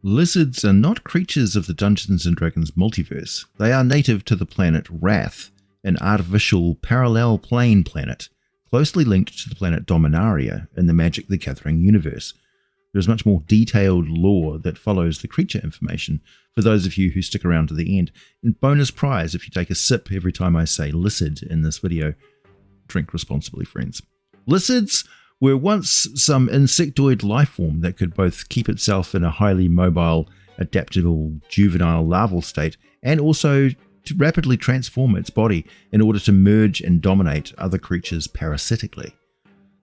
Lizards are not creatures of the Dungeons & Dragons multiverse. They are native to the planet Wrath, an artificial parallel plane planet, closely linked to the planet Dominaria in the Magic the Gathering universe. There is much more detailed lore that follows the creature information for those of you who stick around to the end. And bonus prize if you take a sip every time I say lizard in this video. Drink responsibly, friends. Lizards were once some insectoid lifeform that could both keep itself in a highly mobile, adaptable, juvenile larval state and also to rapidly transform its body in order to merge and dominate other creatures parasitically.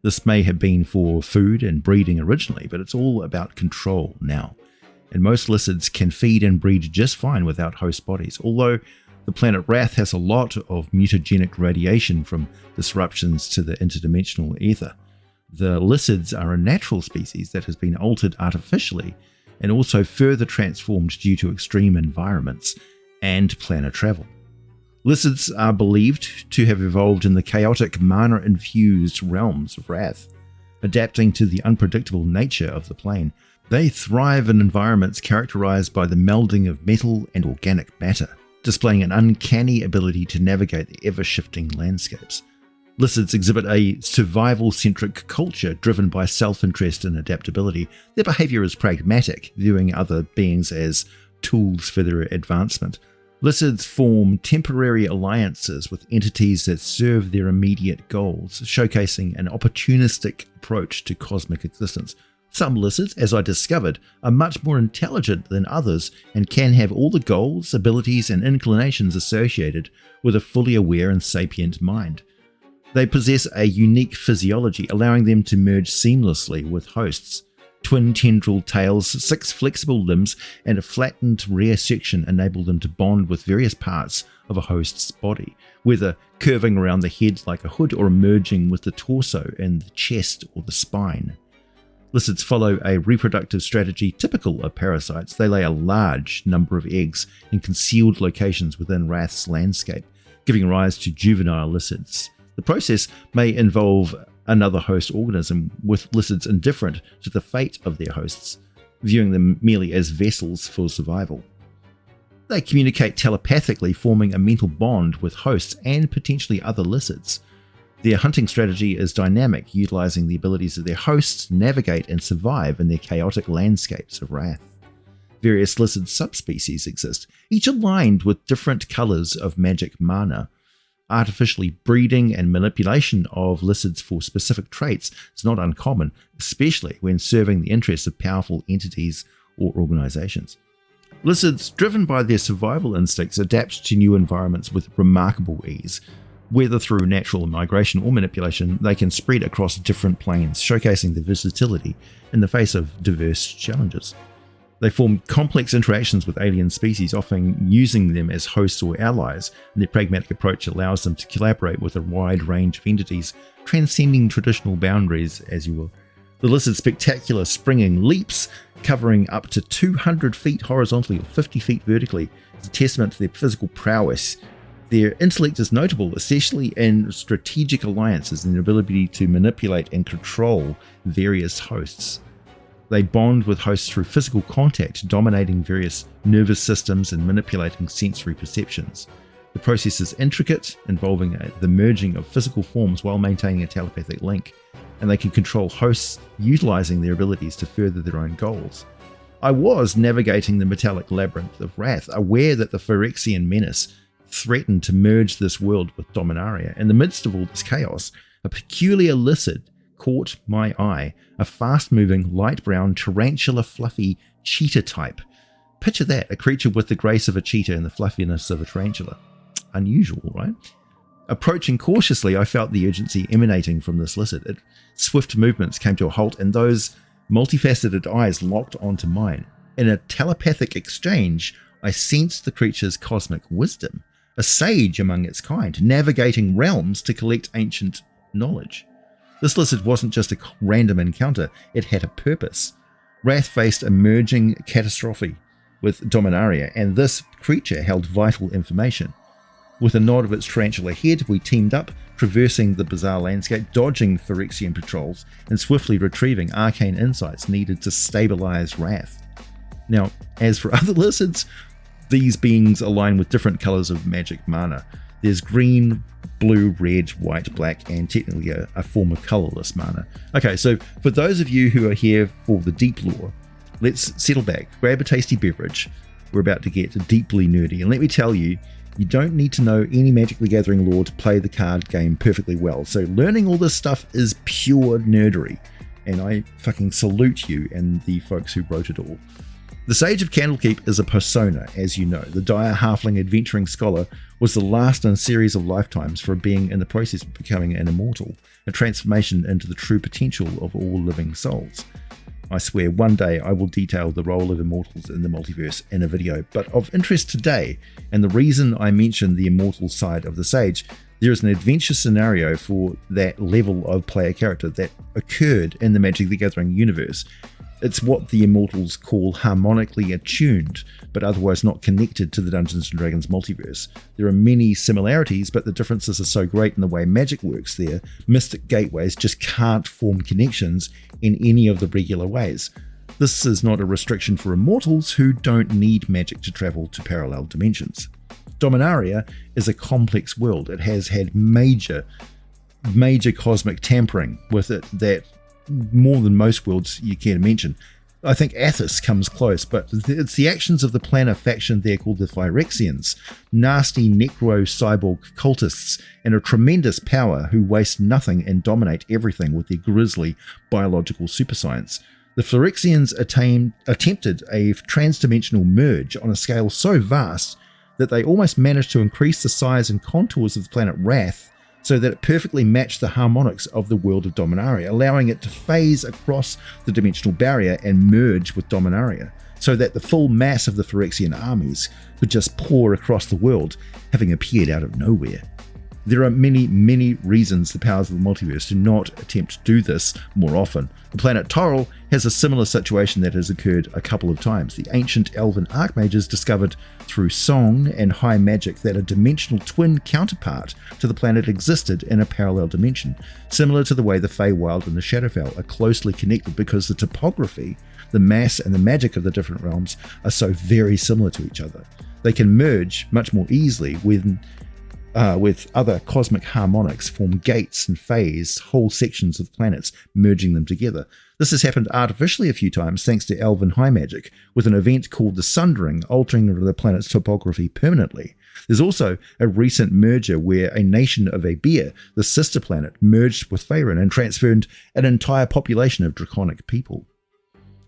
This may have been for food and breeding originally, but it's all about control now. And most lizards can feed and breed just fine without host bodies, although the planet Wrath has a lot of mutagenic radiation from disruptions to the interdimensional ether. The lizards are a natural species that has been altered artificially and also further transformed due to extreme environments and planar travel. Lizards are believed to have evolved in the chaotic mana-infused realms of Wrath, adapting to the unpredictable nature of the plane. They thrive in environments characterized by the melding of metal and organic matter, displaying an uncanny ability to navigate the ever-shifting landscapes. Lizards exhibit a survival-centric culture driven by self-interest and adaptability. Their behavior is pragmatic, viewing other beings as tools for their advancement. Lizards form temporary alliances with entities that serve their immediate goals, showcasing an opportunistic approach to cosmic existence. Some lizards, as I discovered, are much more intelligent than others and can have all the goals, abilities, and inclinations associated with a fully aware and sapient mind. They possess a unique physiology, allowing them to merge seamlessly with hosts. Twin tendril tails, 6 flexible limbs, and a flattened rear section enable them to bond with various parts of a host's body, whether curving around the head like a hood or merging with the torso and the chest or the spine. Lizards follow a reproductive strategy typical of parasites. They lay a large number of eggs in concealed locations within Wrath's landscape, giving rise to juvenile lizards. The process may involve another host organism, with lizards indifferent to the fate of their hosts, viewing them merely as vessels for survival. They communicate telepathically, forming a mental bond with hosts and potentially other lizards. Their hunting strategy is dynamic, utilizing the abilities of their hosts to navigate and survive in their chaotic landscapes of Wrath. Various lizard subspecies exist, each aligned with different colors of magic mana. Artificially breeding and manipulation of lizards for specific traits is not uncommon, especially when serving the interests of powerful entities or organizations. Lizards, driven by their survival instincts, adapt to new environments with remarkable ease. Whether through natural migration or manipulation, they can spread across different planes, showcasing their versatility in the face of diverse challenges. They form complex interactions with alien species, often using them as hosts or allies, and their pragmatic approach allows them to collaborate with a wide range of entities, transcending traditional boundaries, as you will. The lizard's spectacular springing leaps, covering up to 200 feet horizontally or 50 feet vertically, is a testament to their physical prowess. Their intellect is notable, especially in strategic alliances and their ability to manipulate and control various hosts. They bond with hosts through physical contact, dominating various nervous systems and manipulating sensory perceptions. The process is intricate, involving the merging of physical forms while maintaining a telepathic link, and they can control hosts utilizing their abilities to further their own goals. I was navigating the metallic labyrinth of Wrath, aware that the Phyrexian menace threatened to merge this world with Dominaria. In the midst of all this chaos, a peculiar lizard caught my eye, a fast-moving, light-brown, tarantula fluffy cheetah type. Picture that, a creature with the grace of a cheetah and the fluffiness of a tarantula. Unusual, right? Approaching cautiously, I felt the urgency emanating from this lizard. Its swift movements came to a halt, and those multifaceted eyes locked onto mine. In a telepathic exchange, I sensed the creature's cosmic wisdom, a sage among its kind, navigating realms to collect ancient knowledge. This lizard wasn't just a random encounter, it had a purpose. Wrath faced emerging catastrophe with Dominaria, and this creature held vital information. With a nod of its tarantula head, we teamed up, traversing the bizarre landscape, dodging Phyrexian patrols, and swiftly retrieving arcane insights needed to stabilize Wrath. Now, as for other lizards, these beings align with different colors of magic mana. There's green, blue, red, white, black, and technically a form of colorless mana. Okay, so for those of you who are here for the deep lore, let's settle back, grab a tasty beverage. We're about to get deeply nerdy, and let me tell you, you don't need to know any Magic the Gathering lore to play the card game perfectly well. So learning all this stuff is pure nerdery, and I fucking salute you and the folks who wrote it all. The Sage of Candlekeep is a persona, as you know. The dire halfling adventuring scholar was the last in a series of lifetimes for a being in the process of becoming an immortal, a transformation into the true potential of all living souls. I swear one day I will detail the role of immortals in the multiverse in a video, but of interest today, and the reason I mention the immortal side of the Sage, there is an adventure scenario for that level of player character that occurred in the Magic the Gathering universe. It's what the Immortals call harmonically attuned, but otherwise not connected to the Dungeons & Dragons multiverse. There are many similarities, but the differences are so great in the way magic works there, mystic gateways just can't form connections in any of the regular ways. This is not a restriction for Immortals who don't need magic to travel to parallel dimensions. Dominaria is a complex world. It has had major cosmic tampering with it that more than most worlds you care to mention. I think Athos comes close, but it's the actions of the Planner faction there called the Phyrexians, nasty necro-cyborg cultists and a tremendous power who waste nothing and dominate everything with their grisly biological superscience. The Phyrexians attempted a transdimensional merge on a scale so vast that they almost managed to increase the size and contours of the planet Wrath so that it perfectly matched the harmonics of the world of Dominaria, allowing it to phase across the dimensional barrier and merge with Dominaria, so that the full mass of the Phyrexian armies could just pour across the world, having appeared out of nowhere. There are many, many reasons the powers of the multiverse do not attempt to do this more often. The planet Toril has a similar situation that has occurred a couple of times. The ancient elven archmages discovered through song and high magic that a dimensional twin counterpart to the planet existed in a parallel dimension, similar to the way the Feywild and the Shadowfell are closely connected because the topography, the mass and the magic of the different realms are so very similar to each other. They can merge much more easily with other cosmic harmonics, form gates and phase whole sections of planets, merging them together. This has happened artificially a few times thanks to elven high magic, with an event called the Sundering altering the planet's topography permanently. There's also a recent merger where a nation of Abir, the sister planet, merged with Faerun and transferred an entire population of draconic people.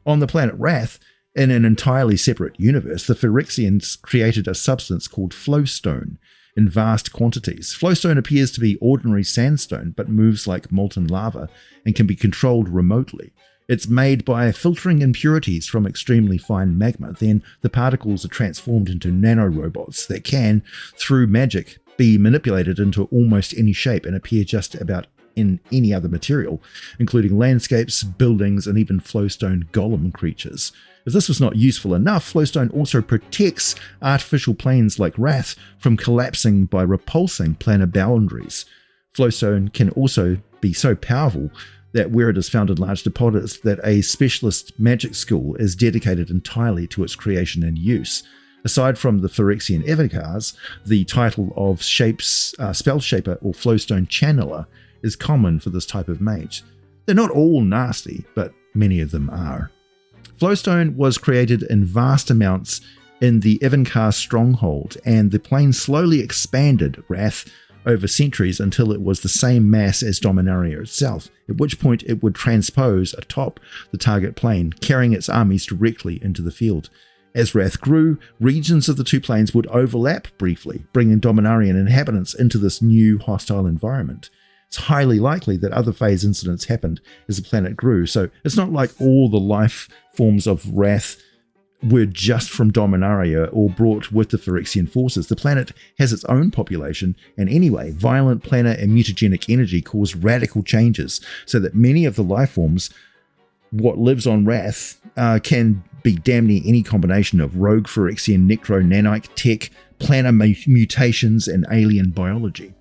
On the planet Wrath, in an entirely separate universe, the Phyrexians created a substance called flowstone in vast quantities. Flowstone appears to be ordinary sandstone, but moves like molten lava and can be controlled remotely. It's made by filtering impurities from extremely fine magma. Then the particles are transformed into nanorobots that can, through magic, be manipulated into almost any shape and appear just about in any other material, including landscapes, buildings, and even flowstone golem creatures. If this was not useful enough, flowstone also protects artificial planes like Wrath from collapsing by repulsing planar boundaries. Flowstone can also be so powerful that where it is found in large deposits that a specialist magic school is dedicated entirely to its creation and use. Aside from the Phyrexian Evocars, the title of Spell Shaper or Flowstone Channeler is common for this type of mage. They're not all nasty, but many of them are. Flowstone was created in vast amounts in the Evancar stronghold, and the plane slowly expanded Wrath over centuries until it was the same mass as Dominaria itself, at which point it would transpose atop the target plane, carrying its armies directly into the field. As Wrath grew, regions of the two planes would overlap briefly, bringing Dominarian inhabitants into this new hostile environment. It's highly likely that other phase incidents happened as the planet grew, so it's not like all the life forms of Wrath were just from Dominaria or brought with the Phyrexian forces. The planet has its own population, and anyway, violent planar and mutagenic energy caused radical changes so that many of the life forms, what lives on Wrath, can be damn near any combination of rogue Phyrexian necro-nanite tech, planar mutations, and alien biology.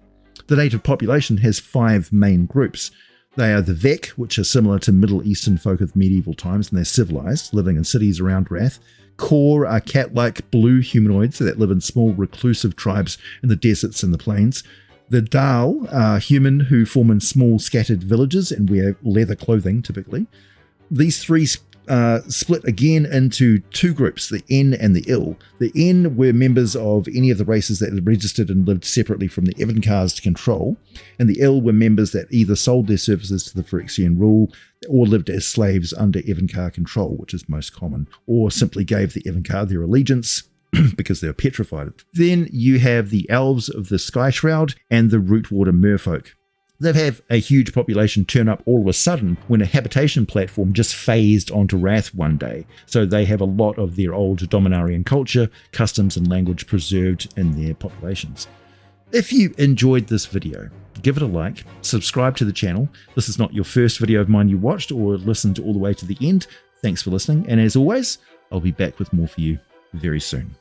The native population has 5 main groups. They are the Vek, which are similar to Middle Eastern folk of medieval times, and they're civilized, living in cities around Wrath. Core are cat-like blue humanoids that live in small reclusive tribes in the deserts and the plains. The Dal are human who form in small scattered villages and wear leather clothing typically. These three split again into two groups, the N and the Ill. The N were members of any of the races that had registered and lived separately from the Evenkar's control, and the Ill were members that either sold their services to the Phyrexian rule or lived as slaves under Evenkar control, which is most common, or simply gave the Evenkar their allegiance because they were petrified. Then you have the Elves of the Sky Shroud and the Rootwater Merfolk. They have a huge population turn up all of a sudden when a habitation platform just phased onto Wrath one day. So they have a lot of their old Dominarian culture, customs and language preserved in their populations. If you enjoyed this video, give it a like, subscribe to the channel. This is not your first video of mine you watched or listened all the way to the end. Thanks for listening, and as always, I'll be back with more for you very soon.